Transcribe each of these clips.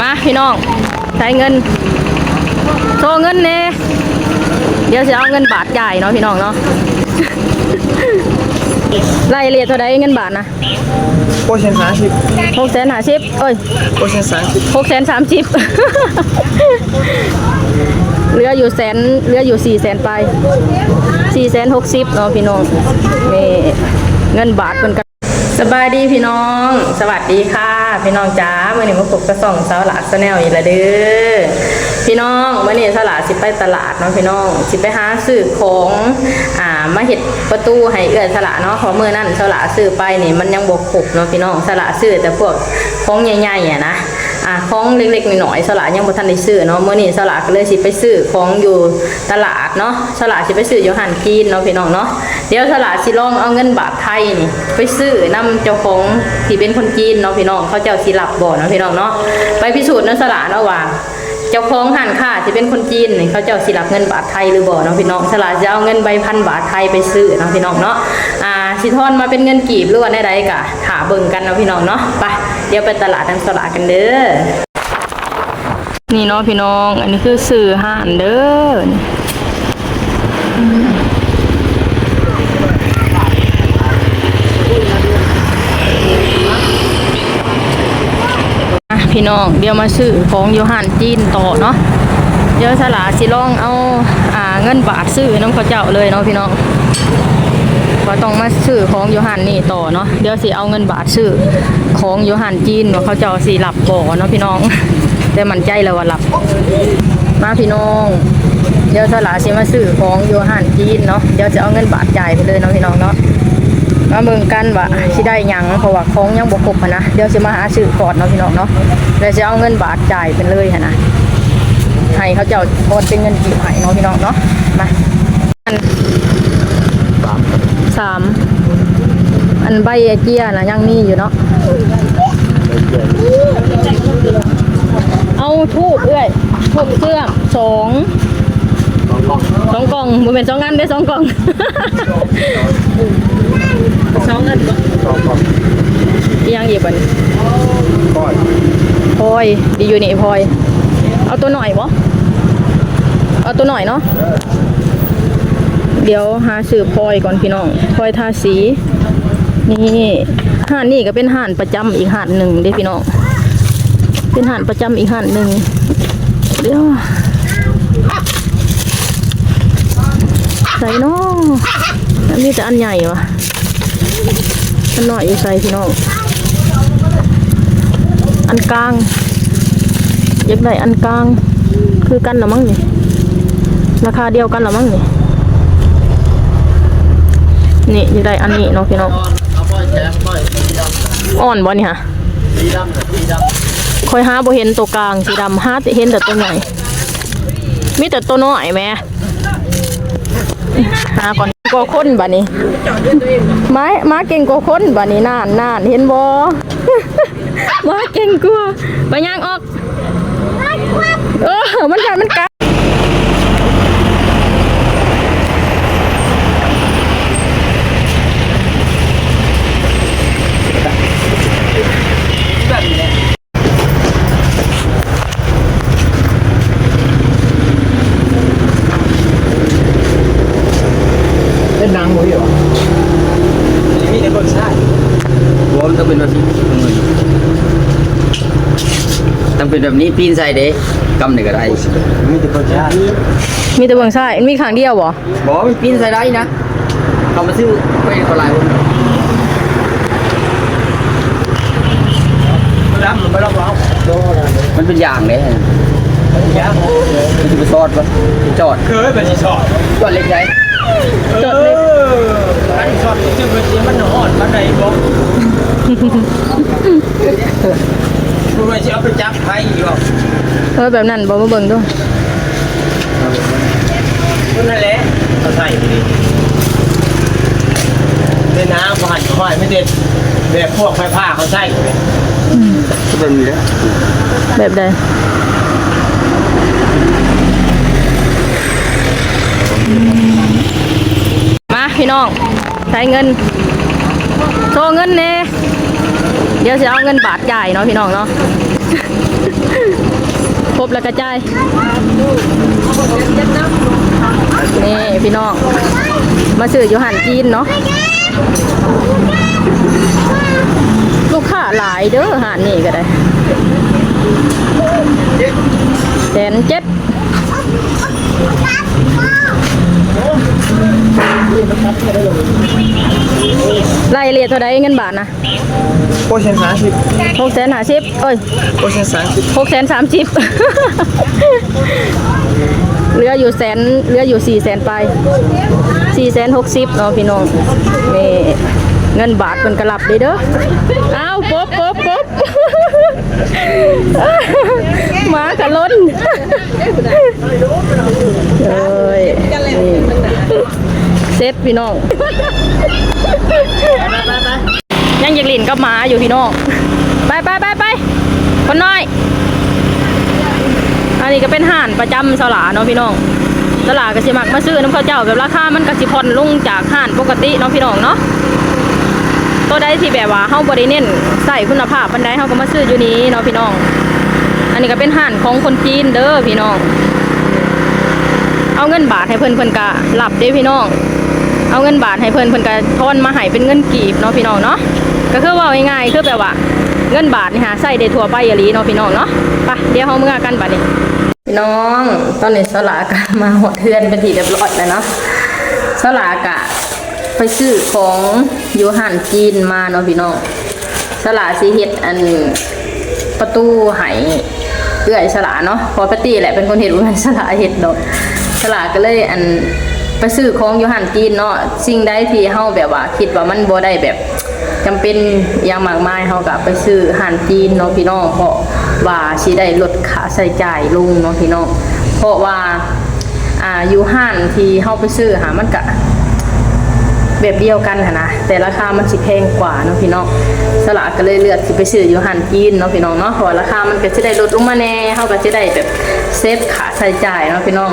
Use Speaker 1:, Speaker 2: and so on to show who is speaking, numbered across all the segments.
Speaker 1: มาพี่น้องใช้เงินโชว์เงินเน่เดี๋ยวจะเอาเงินบาทจ่ายเนาะพี่น้องเนาะรายละเอียดเท่าไรเงินบาทนะ650เอ้ย630เหลืออยู่400,000ไป460เนาะพี่น้องนี่เงินบาทเป็นกันสบายดีพี่น้องสวัสดีค่ะพี่น้องจ้าเมื่อนี้มาพบกระส่องสาวหลาสแนลอีกแล้วเด้อพี่น้องเมื่อนี้สาวหลาสิไปตลาดเนาะพี่น้องสิไปหาซื้อของมาเห็ดประตูให้เอื้อสละเนาะเพราะเมื่อนั้นสาวหลาซื้อไปนี่มันยังบกครบเนาะพี่น้องสาวหลาซื้อแต่พวกของใหญ่ๆนะของเล็กๆหน่อยๆสละยังบ่ทันได้ซื้อเนาะเมื่อนี้สละก็เลยสิไปซื้อของอยู่ตลาดเนาะสละสิไปซื้ออยู่หันจีนเนาะพี่น้องเนาะเดี๋ยวสละสิลองเอาเงินบาทไทยนี่ไปซื้อนำเจ้าของที่เป็นคนจีนเนาะพี่น้องเขาเจ้าสิรับบ่เนาะพี่น้องเนาะไปพิสูจน์เนาะสละเนาะว่าเจ้าของหันค่าที่เป็นคนจีนนี่เขาเจ้าสิรับเงินบาทไทยหรือบ่เนาะพี่น้องสละจะเอาเงินใบ1,000 บาทไทยไปซื้อเนาะพี่น้องเนาะสิทอนมาเป็นเงินกีบหรือว่าใดๆก็หาเบิ่งกันเนาะพี่น้องเนาะไปเดี๋ยวไปตลาดน้ำสละกันเด้อนี่เนาะพี่น้องอันนี้คือสื่อห่านเด้อพี่น้องเดี๋ยวมาซื้อของอยู่ห่านจีนต่อเนาะเดี๋ยวสลาสิลองเอาเงินบาทซื้อน้ำข้าวเจ้าเลยเนาะพี่น้องว่าต้องมาซื้อของอยู่ห่านนี่ต่อเนาะเดี๋ยวสิเอาเงินบาทซื้อของอยู่ห่านจีนว่าเขาเจ้าสิหลับบ่เนาะพี่น้องแต่มันใจแล้วว่าหลับมาพี่น้องเดี๋ยวสลาสิมาซื้อของอยู่ห่านจีนเนาะเดี๋ยวจะเอาเงินบาทจ่ายไปเลยเนาะพี่น้องเนาะมาเบิ่งกันว่าสิได้หยังเพราะว่าของยังบ่ครบนะเดี๋ยวสิมาหาซื้อก่อนเนาะพี่น้องเนาะแล้วจะเอาเงินบาทจ่ายไปเลยนะให้เขาเจ้าโอนเป็นเงินกี่ให้เนาะพี่น้องเนาะมา3อันใบเกี้ยนะยังมีอยู่เนาะเอาทูบเอ้ยทูบเครื่อง2กล่องบ่เป็น2อันได้2กล่อง2อันยังอีกบ่นี่พลอยดีอยู่นี่พลอยเอาตัวหน่อยบ่เอาตัวหน่อยเนาะเดี๋ยวหาซื้อพลอยก่อนพี่น้องพลอยทาสีนี่ห่านนี่ก็เป็นห่านประจำอีกห่านหนึ่งเด้พี่น้องเป็นห่านประจำอีกห่านหนึ่งเดี๋ยวใส่เนาะอันนี้จะอันใหญ่วะอันหน่อยอยู่ใส่พี่น้องอันกลางอยากได้อันกลางคือกันหรือมั้งนี่ราคาเดียวกันหรือมั้งนี่นี่อยากได้อันนี้เนาะพี่น้องอ่อนบ่นี่ฮะคอยหาบ่เห็นตัวกลางสีดำหาเห็นแต่ตัวใหญ่มีแต่ตัวน้อยแม่หาก่อนกว่าคนบ่นี้มาเก่งกว่าคนบ่นี้นานเห็นบ่มาเก่งกว่าไปย่างออกมันกัด
Speaker 2: นางหมวยเหรอนี่ในคนใช่หัวมันต้องเป็นแบบนี้ต้องเป็นแบบนี้ปีนใส่เด้กำหนึ่งก็ได้มีแต่คนใช่
Speaker 1: มีแต่เบื้องซ้ายมีข้างเดียวบ่
Speaker 2: บอกมันปีนใส่ได้นะเขามาซื้อไปคนหลายคนมันเป็นอย่างเลยมันจะไปซอดวะจอดเคยไปที่ซอดเล็กใหญ่
Speaker 1: จดเลย
Speaker 2: อันช็อตที่มันหอดมันไหนบอกคุณไม่ใช่เอาไปจับไพ่หรอก
Speaker 1: แบบนั้นบอกมาเบิ่งด้วย
Speaker 2: นั่นแหละเขาใส่ดิในน้ำเขาหั่นเขาให้ไม่เด็ดแบบพวกไฟผ้าเขาใส่แบบนี้
Speaker 1: แบบใดมาพี่น้องใช้เงินโชว์เงินเน่เดี๋ยวจะเอาเงินบาทจ่ายเนาะพี่น้องเนาะ ครบแล้วกระจายนี่พี่น้องมาซื้ออยู่หันจีนเนาะลูกค้าหลายเด้อหานนี่ก็ได้107,000รายละเอียดเท่าใดเงินบาทนะ
Speaker 2: โปรเชน30
Speaker 1: 650เอ้ย
Speaker 2: โปรเชน30
Speaker 1: 630เหลืออยู่400,000ไป460เนาะพี่น้องนี่เงินบาทเป็นกระลับเด้ออ้าวป๊บหมากระล้นเอ้ยนี่เซ็ตพี่น้องยังอยากลิ่นกับหมาอยู่พี่น้องไปคนน้อยอันนี้ก็เป็นห่านประจำสลาเนาะพี่น้องสลาก็สิมักมาซื้อน้ำข้าวเจ้าแบบราคามันก็สิผ่อนลงจากห่านปกติเนาะพี่น้องเนาะตัวใดที่แบบว่าเฮาบ่ได้เน้นใส่คุณภาพปานใดเฮาก็มาซื้ออยู่นี้เนาะพี่น้องอันนี้ก็เป็นห่านของคนจีนเด้อพี่น้องเอาเงินบาทให้เพิ่นก็รับเด้พี่น้องเอาเงินบาทให้เพิ่นก็ทอนมาให้เป็นเงินกีบเนาะพี่น้องเนาะก็คือว่าง่ายๆคือแบบว่าเงินบาทนี่หาใส่ได้ทั่วไปอีหลีเนาะพี่น้องเนาะไปเดี๋ยวเฮาเมื่อกันบัดนี้พี่น้องตอนนี้สลากะมาหดเทือนเป็นที่เรียบร้อยแล้วเนาะสลากะไปซื้อของอยู่หันจีนมาเนาะพี่น้องสลาสิเฮ็ดอันประตูไหเอื้อยสลาเนาะพอปฏิแหละเป็นคนเฮ็ดว่าสลาเฮ็ดดอกสลาก็เลยอันไปซื้อของอยู่หันจีนเนาะสิ่งใดที่เฮาแบบว่าคิดว่ามันบ่ได้แบบจำเป็นอย่างมากมายเฮาก็ไปซื้อหันจีนเนาะพี่น้องเพราะว่าสิได้ลดค่าใช้จ่ายลงเนาะพี่น้องเพราะว่าอยู่ห้านที่เฮาไปซื้อหามันก็แบบเดียวกันนะแต่ราคามันสิแพงกว่าเนาะพี่น้องสลากก็เลยเลือกสิไปซื้ออยู่หันจีนเนาะพี่น้องเนาะเพราะราคามันก็สิได้ลดลงมาแน่เฮาก็สิได้แบบเซฟค่าใช้จ่ายเนาะพี่น้อง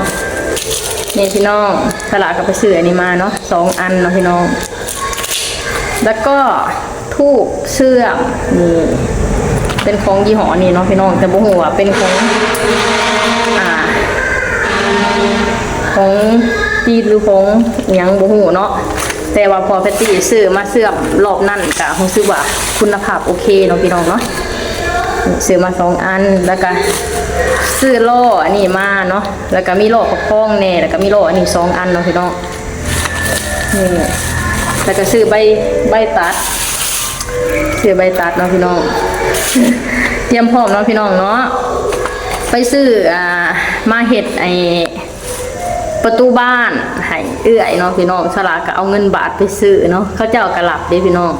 Speaker 1: นี่พี่น้องสลากก็ไปซื้ออันนี้มาเนาะ2อันเนาะพี่น้องแล้วก็ทูบเสื่อมนี่เป็นของยี่ห้อนี่เนาะพี่น้องแต่บ่ฮู้ว่าเป็นของจีนหรือของหยังบ่ฮู้เนาะแต่ว่าพอแพตตี้ซื้อมาเสื่อมรอบนั้นก็รู้สึกว่าคุณภาพโอเคเนาะพี่น้องเนาะซื้อมา2อันแล้วก็ซื้อล้ออันนี้มาเนาะแล้วก็มีล้อกับพ้องแน่แล้วก็มีล้ออันนี้2อันเนาะพี่น้องนี่แล้วก็ซื้อใบตัดเนาะพี่น้องเตรียมพร้อมเนาะพี่น้องเนาะไปซื้อมาเฮ็ดไอประตูบ้านให้เอื้อยเนาะพี่น้องสลากก็เอาเงินบาทไปซื้อเนาะเขาเจ้ากระลับเด้พี่น้อง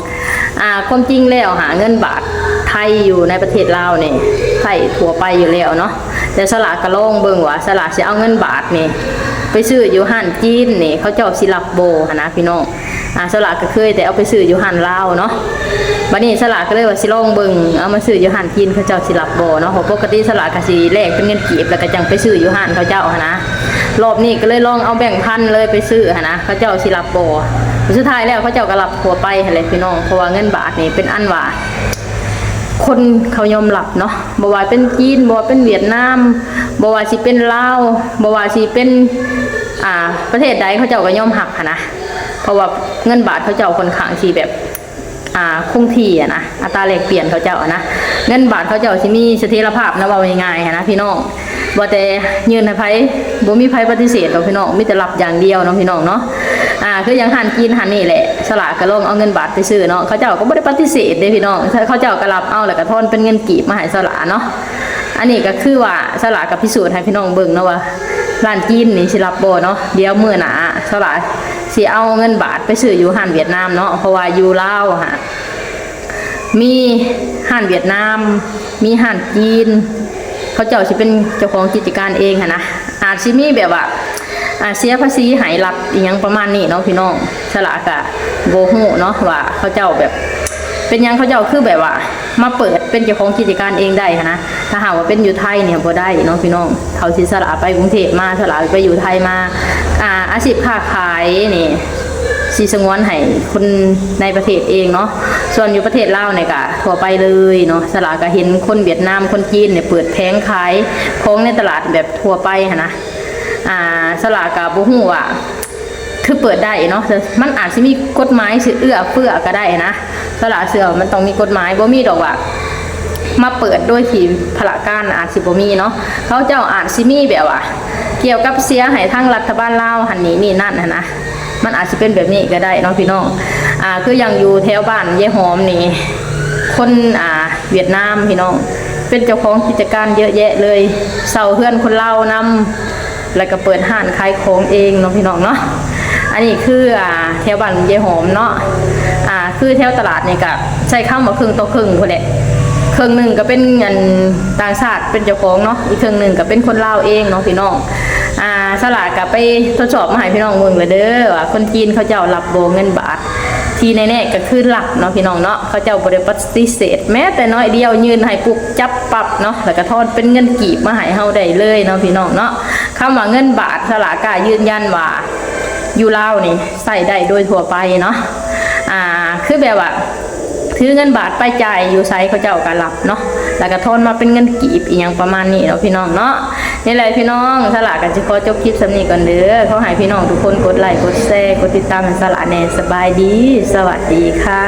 Speaker 1: ความจริงแล้วหาเงินบาทไทยอยู่ในประเทศลาวนี่ไทยทั่วไปอยู่แล้วเนาะแต่สลากก็ลองเบิ่งว่าสลากสิเอาเงินบาทนี่ไปซื้ออยู่ห้านจีนนี่เขาเจ้าสิรับโบนะพี่น้องสลากก็เคยแต่เอาไปซื้ออยู่ห้านลาวเนาะบัดนี้สลากก็เลยว่าสิลองเบิ่งเอามาซื้ออยู่ห้านจีนเขาเจ้าสิรับโบเนาะเพราะปกติสลากก็สิแลกเป็นเงินกีบแล้วก็จังไปซื้ออยู่ห้านเขาเจ้านะรอบนี้ก็เลยลองเอาแบ่งพันเลยไปซื้อนะเขาเจ้าสิรับโบสุดท้ายแล้วเขาเจ้าก็รับทั่วไปหั่นแหละพี่น้องเพราะว่าเงินบาทนี่เป็นอันว่าคนเขายอมรับเนาะบ่ว่าเป็นจีนบ่ว่าเป็นเวียดนามบ่ว่าสิเป็นลาวบ่ว่าสิเป็นประเทศใดเขาเจ้าก็ยอมรับนะเพราะว่าเงินบาทเขาเจ้าค่อนข้างที่แบบคงที่นะอัตราแลกเปลี่ยนเขาเจ้านะเงินบาทเขาเจ้าสิมีเสถียรภาพนะว่าง่ายๆนะพี่น้องบ่แต่ยืนให้ไผบ่มีไผปฏิเสธหรอกพี่น้องมีแต่รับอย่างเดียวเนาะพี่น้องเนาะคืออย่างหันจีนหันนี่แหละสลากก็ลงเอาเงินบาทไปซื้อเนาะเขาเจ้าก็บ่ได้ปฏิเสธเด้พี่น้องเขาเจ้าก็รับเอาแล้วก็ทอนเป็นเงินกีบมาให้สลากเนาะอันนี้ก็คือว่าสลากก็พิสูจน์ให้พี่น้องเบิ่งเนาะว่าร้านจีนนี่สิรับบ่เนาะเดี๋ยวมื้อหน้าสลากสิเอาเงินบาทไปซื้ออยู่หันเวียดนามเนาะเพราะว่าอยู่ลาวมีหันเวียดนามมีหันจีนเขาเจ้าสิเป็นเจ้าของกิจการเองนะอาจสิมีแบบว่าเสียภาษีหายรับอีหยังประมาณนี้เนาะพี่น้องสลากกะโบฮู้เนาะว่าเขาเจ้าแบบเป็นยังเขาเจ้าคือแบบว่ามาเปิดเป็นเจ้าของกิจการเองได้นะถ้าหากว่าเป็นอยู่ไทยเนี่ยบ่ได้เนาะพี่น้องเขาสิสละไปกรุงเทพมาสละไปอยู่ไทยมาอาชีพค้าขายนี่ สีสงวนให้คนในประเทศเองเนาะส่วนอยู่ประเทศลาวเนี่ยก็ทั่วไปเลยเนาะสลากก็เห็นคนเวียดนามคนจีนเนี่ยเปิดแผงขายของในตลาดแบบทั่วไปหั้นนะสลากก็บ่ฮู้ว่าคือเปิดได้เนาะมันอาจจะมีกฎหมายสิเอื้อเฟื้อก็ได้นะสลากเสือมันต้องมีกฎหมายบ่มีดอกว่ามาเปิดโดยที่พละการอาจสิบ่มีเนาะเขาเจ้าอาจสิมีแบบว่าเกี่ยวกับเสียให้ทางรัฐบาลลาวหันนี้นี่นั่นนะมันอาจจะเป็นแบบนี้ก็ได้เนาะพี่น้องคืออย่างอยู่แถวบ้านยายหอมนี่คนเวียดนามพี่น้องเป็นเจ้าของกิจการเยอะแยะเลยเซาเพื่อนคนลาวนำแล้วก็เปิดห้านขายของเองเนาะพี่น้องเนาะอันนี้คือแถวบ้านยายหอมเนาะคือแถวตลาดนี่ก็ใช้ข้าวมาครึ่งต่อครึ่งคนแหละครึ่งหนึ่งก็เป็นเงินต่างชาติเป็นเจ้าของเนาะอีกครึ่งหนึ่งก็เป็นคนลาวเองเนาะพี่น้องสลากก็ไปทดสอบมาให้พี่น้องเมืองเลยเด้อว่าคนจีนเขาเจ้ารับโบเงินบาทที่แน่ๆก็คือหลักเนาะพี่น้องเนาะเขาเจ้าบริปฏิเสธแม้แต่น้อยเดียวยืนให้ปุ๊บจับปรับเนาะแล้วก็ทอนเป็นเงินกีบมาให้เฮาได้เลยเนาะพี่น้องเนาะคำว่าเงินบาทสลากก็ยืนยันว่าอยู่ลาวนี่ใส่ได้โดยทั่วไปเนาะคือแบบว่าถือเงินบาทไปจ่ายอยู่ไซเขาเจ้าก็รับเนาะแล้วก็ทอนมาเป็นเงินกีบอีกอย่างประมาณนี้เนาะพี่น้องเนาะนี่แหละพี่น้องสลากกันจะขอจบคลิปสำนี้ก่อนเด้อเขาให้พี่น้องทุกคนกดไลค์กดแชร์กดติดตามสลากแน่สบายดีสวัสดีค่ะ